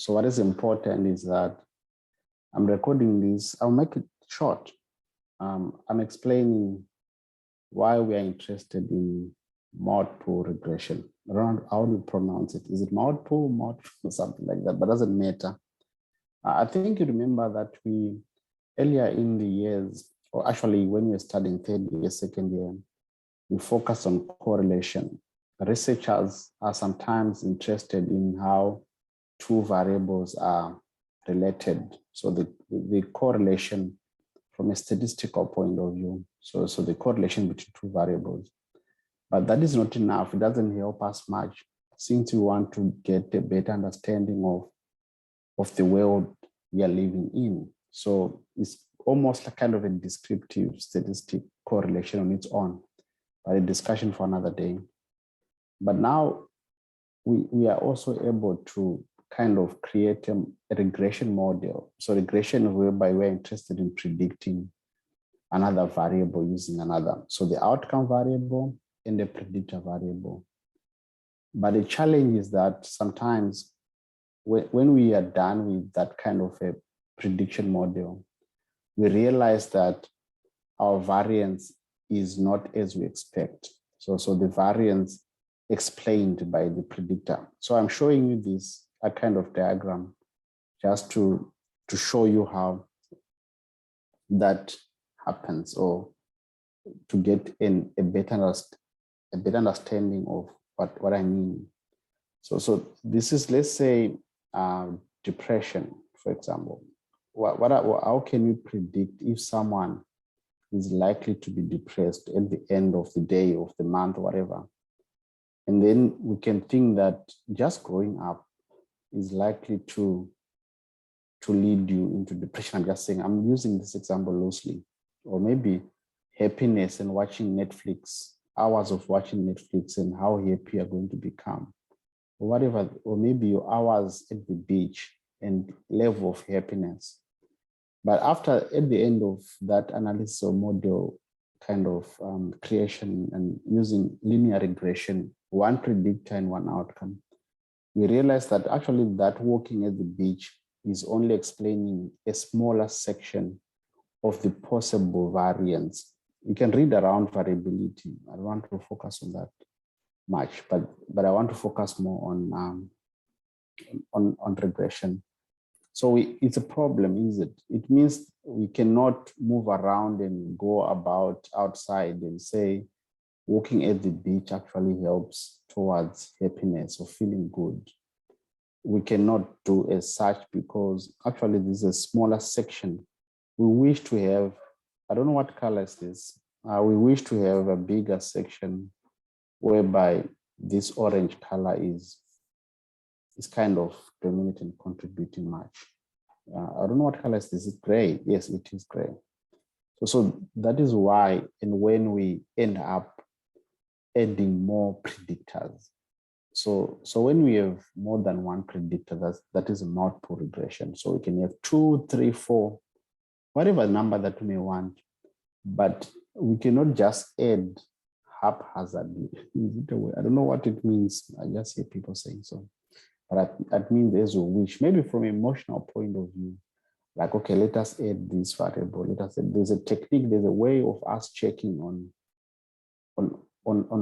So what is important is that I'm recording this. I'll make it short. I'm explaining why we are interested in multiple regression. I don't know how do you pronounce it. Is it multiple, or something like that? But doesn't matter. I think you remember that we earlier in the years, or actually when we were studying third year, second year, we focused on correlation. Researchers are sometimes interested in how two variables are related. So the correlation from a statistical point of view. So the correlation between two variables. But that is not enough. It doesn't help us much since we want to get a better understanding of the world we are living in. So it's almost like kind of a descriptive statistic correlation on its own, but a discussion for another day. But now we are also able to kind of create a regression model. So regression whereby we're interested in predicting another variable using another. So the outcome variable and the predictor variable. But the challenge is that sometimes when we are done with that kind of a prediction model, we realize that our variance is not as we expect. So the variance explained by the predictor. So I'm showing you this a kind of diagram just to show you how that happens, or to get in a better understanding of what I mean. So this is, let's say, depression, for example. How can you predict if someone is likely to be depressed at the end of the day, of the month, whatever? And then we can think that just growing up is likely to lead you into depression. I'm just saying, I'm using this example loosely. Or maybe happiness and watching Netflix, hours of watching Netflix and how happy you're going to become. Or whatever, or maybe your hours at the beach and level of happiness. But at the end of that analysis or model kind of creation and using linear regression, one predictor and one outcome, we realize that actually that walking at the beach is only explaining a smaller section of the possible variance. You can read around variability. I don't want to focus on that much, but I want to focus more on regression. So it's a problem, is it? It means we cannot move around and go about outside and say, walking at the beach actually helps towards happiness or feeling good. We cannot do as such because actually this is a smaller section. We wish to have, I don't know what color is this. We wish to have a bigger section whereby this orange color is kind of dominating, contributing much. I don't know what color is this. Is it gray? Yes, it is gray. So that is why, and when we end up adding more predictors. So when we have more than one predictor, that is a multiple regression. So we can have 2, 3, 4, whatever number that we may want, but we cannot just add haphazardly. I don't know what it means. I just hear people saying so. But that means there's a wish, maybe from an emotional point of view, like, okay, let us add this variable. Let us add, there's a technique, there's a way of us checking on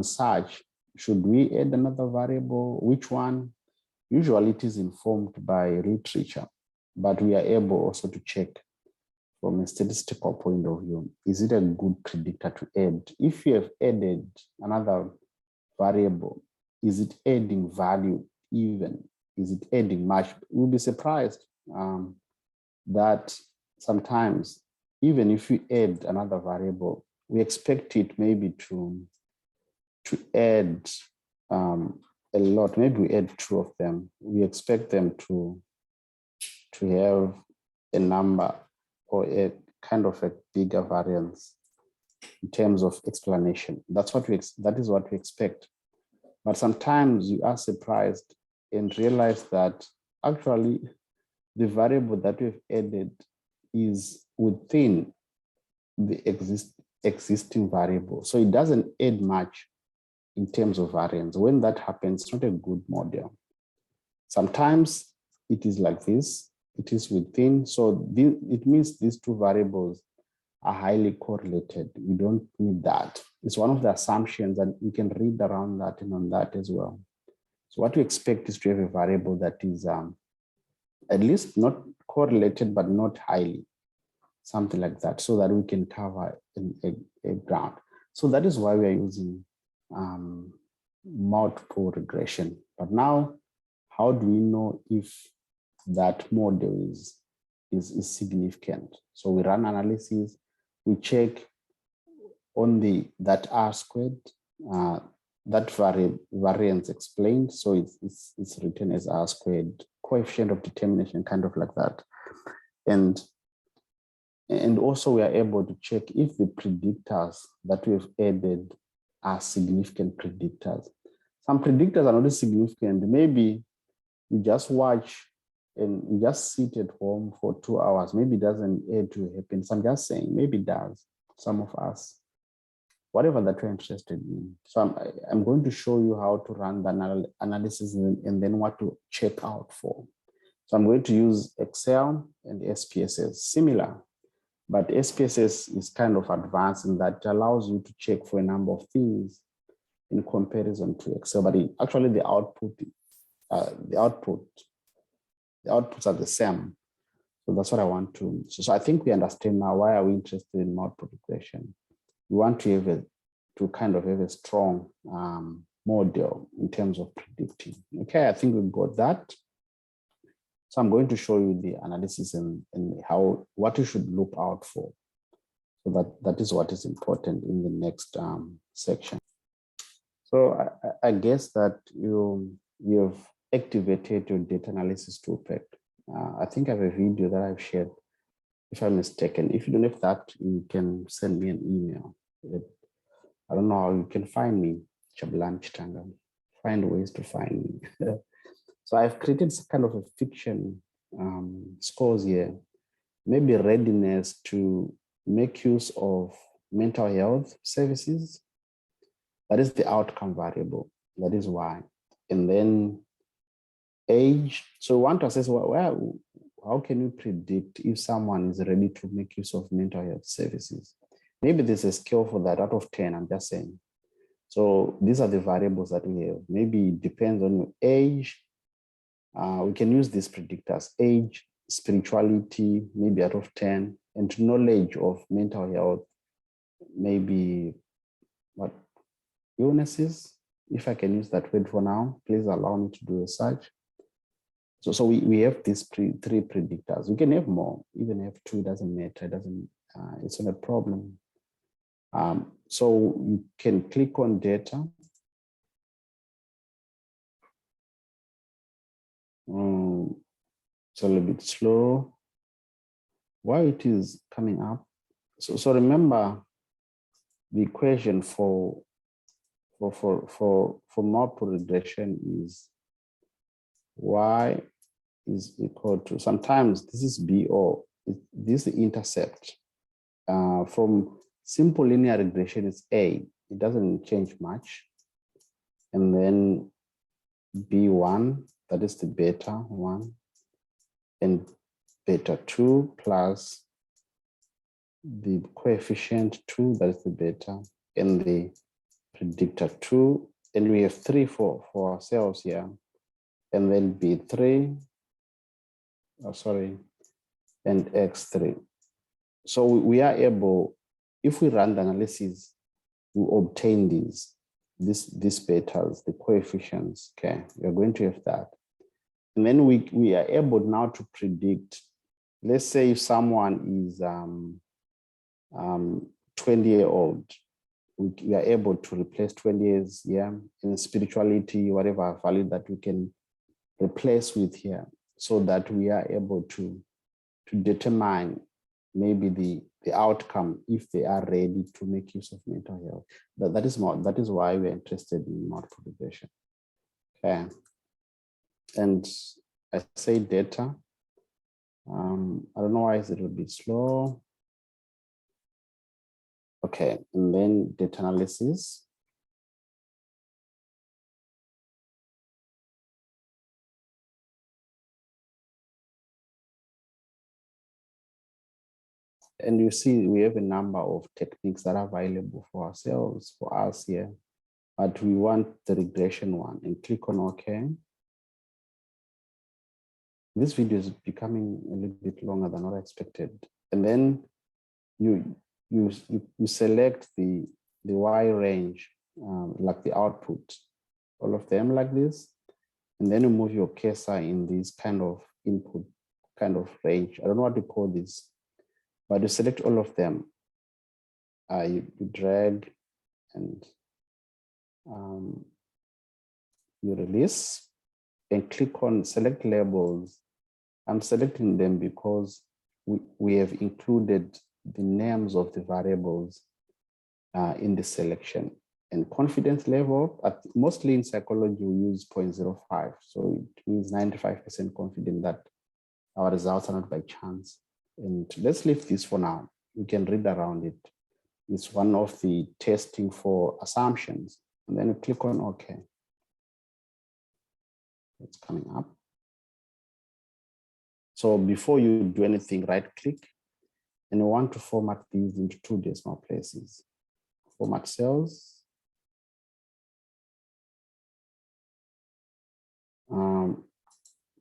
such. Should we add another variable? Which one? Usually it is informed by literature, but we are able also to check from a statistical point of view. Is it a good predictor to add? If you have added another variable, is it adding value even? Is it adding much? We'll be surprised that sometimes, even if we add another variable, we expect it maybe to add a lot. Maybe we add 2 of them. We expect them to have a number or a kind of a bigger variance in terms of explanation. That is what we expect. But sometimes you are surprised and realize that actually the variable that we've added is within the existing variable. So it doesn't add much in terms of variance. When that happens, it's not a good model. Sometimes it is like this, it is within. So it means these two variables are highly correlated. We don't need that. It's one of the assumptions, and we can read around that and on that as well. So what we expect is to have a variable that is at least not correlated, but not highly, something like that, so that we can cover a ground. So that is why we are using multiple regression. But now, how do we know if that model is significant? So we run analysis, we check on that R squared, that variance explained. So it's written as R squared, coefficient of determination, kind of like that. And also we are able to check if the predictors that we've added are significant predictors. Some predictors are not significant. Maybe you just watch and you just sit at home for 2 hours. Maybe it doesn't add to happen. So I'm just saying, maybe it does, some of us, whatever that you're interested in. So I'm going to show you how to run the analysis and then what to check out for. So I'm going to use Excel and SPSS, similar, but SPSS is kind of advanced in that it allows you to check for a number of things in comparison to Excel, but actually the outputs are the same. So that's what I want to. So I think we understand now why are we interested in multiple regression. We want to have kind of have a strong model in terms of predicting. Okay, I think we've got that. So I'm going to show you the analysis and what you should look out for. So that is what is important in the next section. So I guess that you've activated your data analysis toolpack. I think I have a video that I've shared, if I'm mistaken. If you don't have that, you can send me an email. I don't know how you can find me, Chablan Chitanga. Find ways to find me. So I've created some kind of a fiction scores here. Maybe readiness to make use of mental health services. That is the outcome variable. That is why. And then age. So we want to assess how can we predict if someone is ready to make use of mental health services? Maybe there's a scale for that out of 10, I'm just saying. So these are the variables that we have. Maybe it depends on your age. We can use these predictors: age, spirituality, maybe out of 10, and knowledge of mental health, maybe what illnesses, if I can use that word for now. Please allow me to do a search. So we have these three predictors. We can have more, even have 2, it doesn't matter. It doesn't. It's not a problem. So you can click on data. It's a little bit slow. Why it is coming up? So remember, the equation for multiple regression is y is equal to, sometimes this is b, or this is the intercept. From simple linear regression, it's a. It doesn't change much. And then b1, that is the beta 1, and beta 2 plus the coefficient 2, that is the beta, and the predictor 2, and we have 3 for ourselves here, and then b3, and x3. So we are able, if we run the analysis, we obtain these betas, the coefficients. Okay, we are going to have that. And then we are able now to predict, let's say if someone is 20-year-old, we are able to replace 20 years, yeah, in spirituality, whatever value that we can replace with here, so that we are able to determine maybe the outcome if they are ready to make use of mental health. That is why we're interested in multiple regression. Okay. And I say data. I don't know why it's a little bit slow. Okay, and then data analysis. And you see, we have a number of techniques that are available for ourselves, for us here, but we want the regression one, and click on OK. This video is becoming a little bit longer than what I expected. And then you select the Y range, like the output, all of them like this, and then you move your cursor in this kind of input kind of range. I don't know what to call this, but you select all of them. You drag and you release and click on select labels. I'm selecting them because we have included the names of the variables in the selection. And confidence level, mostly in psychology, we use 0.05. So it means 95% confident that our results are not by chance. And let's leave this for now. You can read around it. It's one of the testing for assumptions. And then you click on OK. It's coming up. So before you do anything, right click, and you want to format these into 2 decimal places. Format cells.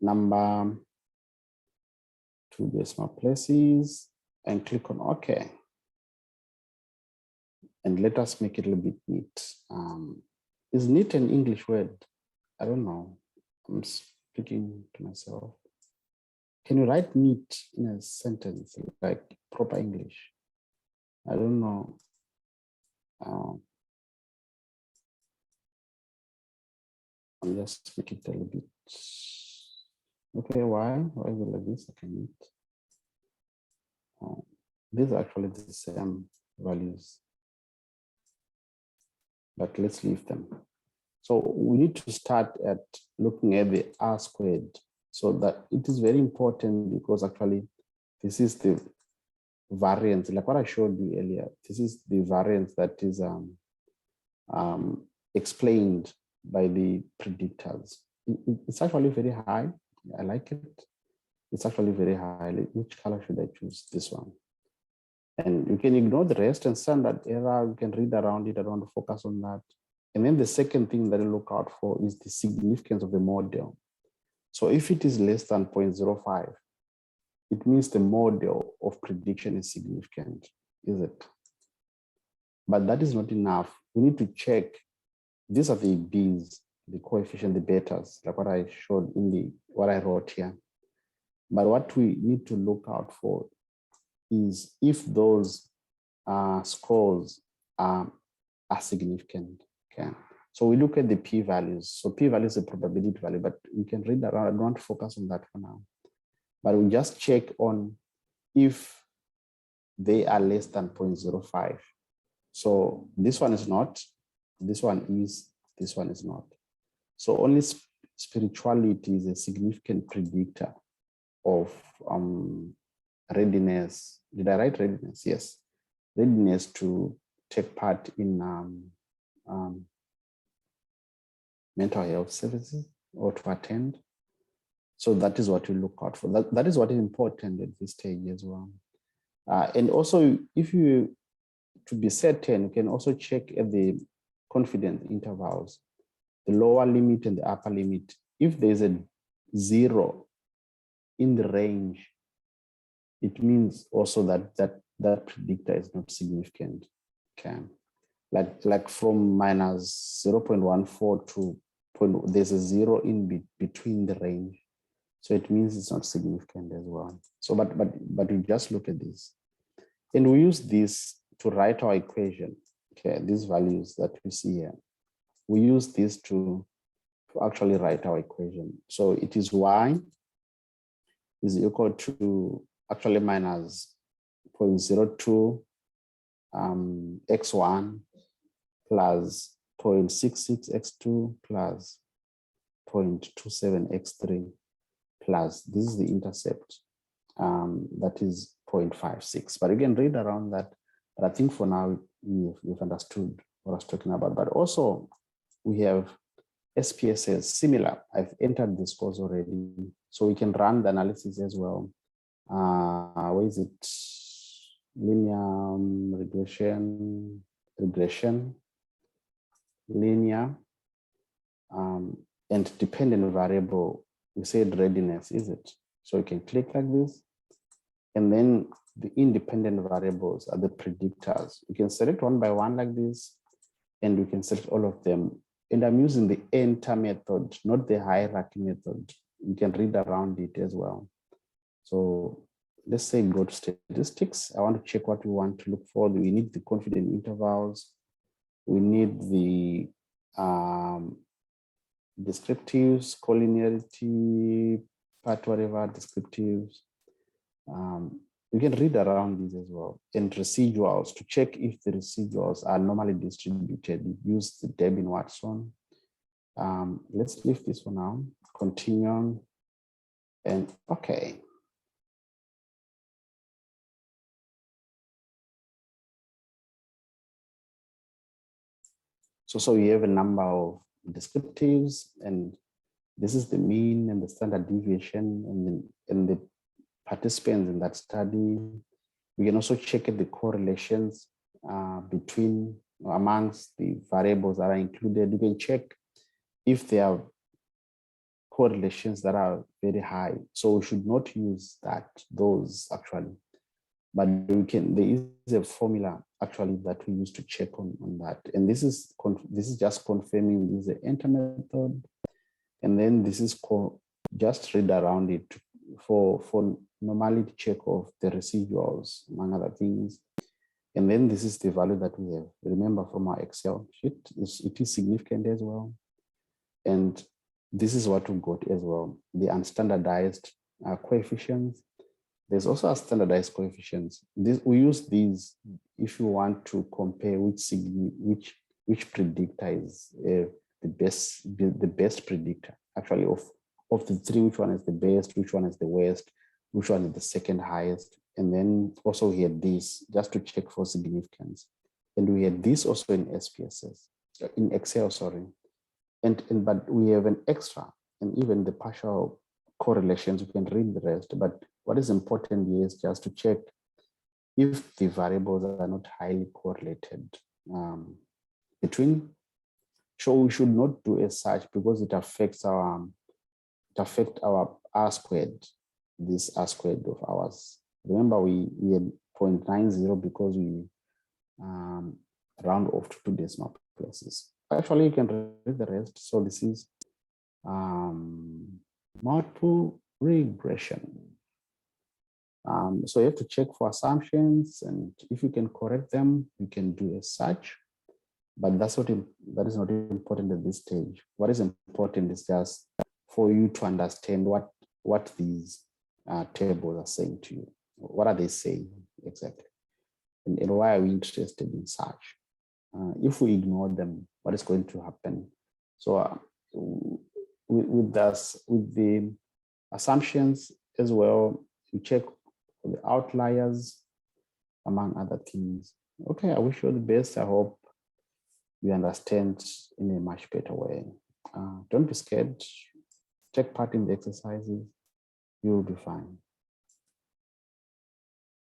Number 2 decimal places, and click on OK. And let us make it a little bit neat. Is neat an English word? I don't know. I'm speaking to myself. Can you write neat in a sentence, like proper English? I don't know. I'm just making it a little bit. Okay, why? Why is it like this? Okay, neat. These are actually the same values, but let's leave them. So we need to start at looking at the R squared. So that it is very important because actually this is the variance, like what I showed you earlier. This is the variance that is explained by the predictors. It's actually very high. I like it. It's actually very high. Which color should I choose? This one. And you can ignore the rest and standard error. You can read around it. I don't want to focus on that. And then the second thing that I look out for is the significance of the model. So if it is less than 0.05, it means the model of prediction is significant, is it? But that is not enough. We need to check. These are the B's, the coefficient, the betas, like what I showed in what I wrote here. But what we need to look out for is if those scores are significant. Okay. So we look at the p-values. So p-value is a probability value, but we can read that around. I don't want to focus on that for now. But we just check on if they are less than 0.05. So this one is not, this one is, this one is not. So only spirituality is a significant predictor of readiness. Did I write readiness? Yes. Readiness to take part in mental health services or to attend. So that is what you look out for. That is what is important at this stage as well. And also, if you, to be certain, you can also check at the confidence intervals, the lower limit and the upper limit. If there's a 0 in the range, it means also that predictor is not significant. Okay, like from minus 0.14 to there's a 0 in between the range, so it means it's not significant as well. So but you just look at this, and we use this to write our equation. Okay, these values that we see here, we use this to actually write our equation. So it is y is equal to actually minus 0.02 x1 plus 0.66 x2 plus 0.27 x3 plus, this is the intercept, that is 0.56. But you can read around that. But I think for now, you've understood what I was talking about. But also, we have SPSS, similar. I've entered the scores already. So we can run the analysis as well. Where is it? linear regression, linear, and dependent variable. We said readiness, is it? So you can click like this, and then the independent variables are the predictors. You can select one by one like this, and you can select all of them. And I'm using the enter method, not the hierarchy method. You can read around it as well. So let's say go to statistics. I want to check what we want to look for. We need the confidence intervals. We need the descriptives, collinearity, part whatever, descriptives. You can read around these as well. And residuals, to check if the residuals are normally distributed, use the Debin-Watson. Let's leave this for now, continue, and okay. So we have a number of descriptives, and this is the mean and the standard deviation and the participants in that study. We can also check the correlations amongst the variables that are included. You can check if there are correlations that are very high. So we should not use those actually. But there is a formula actually that we use to check on that. And this is just confirming this is the enter method. And then this is just read around it for normality check of the residuals, among other things. And then this is the value that we have. Remember from our Excel sheet, it is significant as well. And this is what we got as well, the unstandardized coefficients. There's also a standardized coefficients. We use these if you want to compare which predictor is the best predictor. Actually, of the three, which one is the best, which one is the worst, which one is the second highest. And then also we had this just to check for significance. And we had this also in SPSS, in Excel, sorry. But we have an extra, and even the partial correlations, you can read the rest. But what is important here is just to check if the variables are not highly correlated between. So we should not do a search because it affects our R squared, this R squared of ours. Remember we had 0.90 because we round off to 2 decimal places. Actually, you can read the rest. So this is multiple regression. So you have to check for assumptions, and if you can correct them, you can do a search. But that is not important at this stage. What is important is just for you to understand what these tables are saying to you. What are they saying exactly? And why are we interested in search? If we ignore them, what is going to happen? So with the assumptions as well, you check for the outliers, among other things. Okay, I wish you all the best. I hope you understand in a much better way. Don't be scared. Take part in the exercises. You will be fine.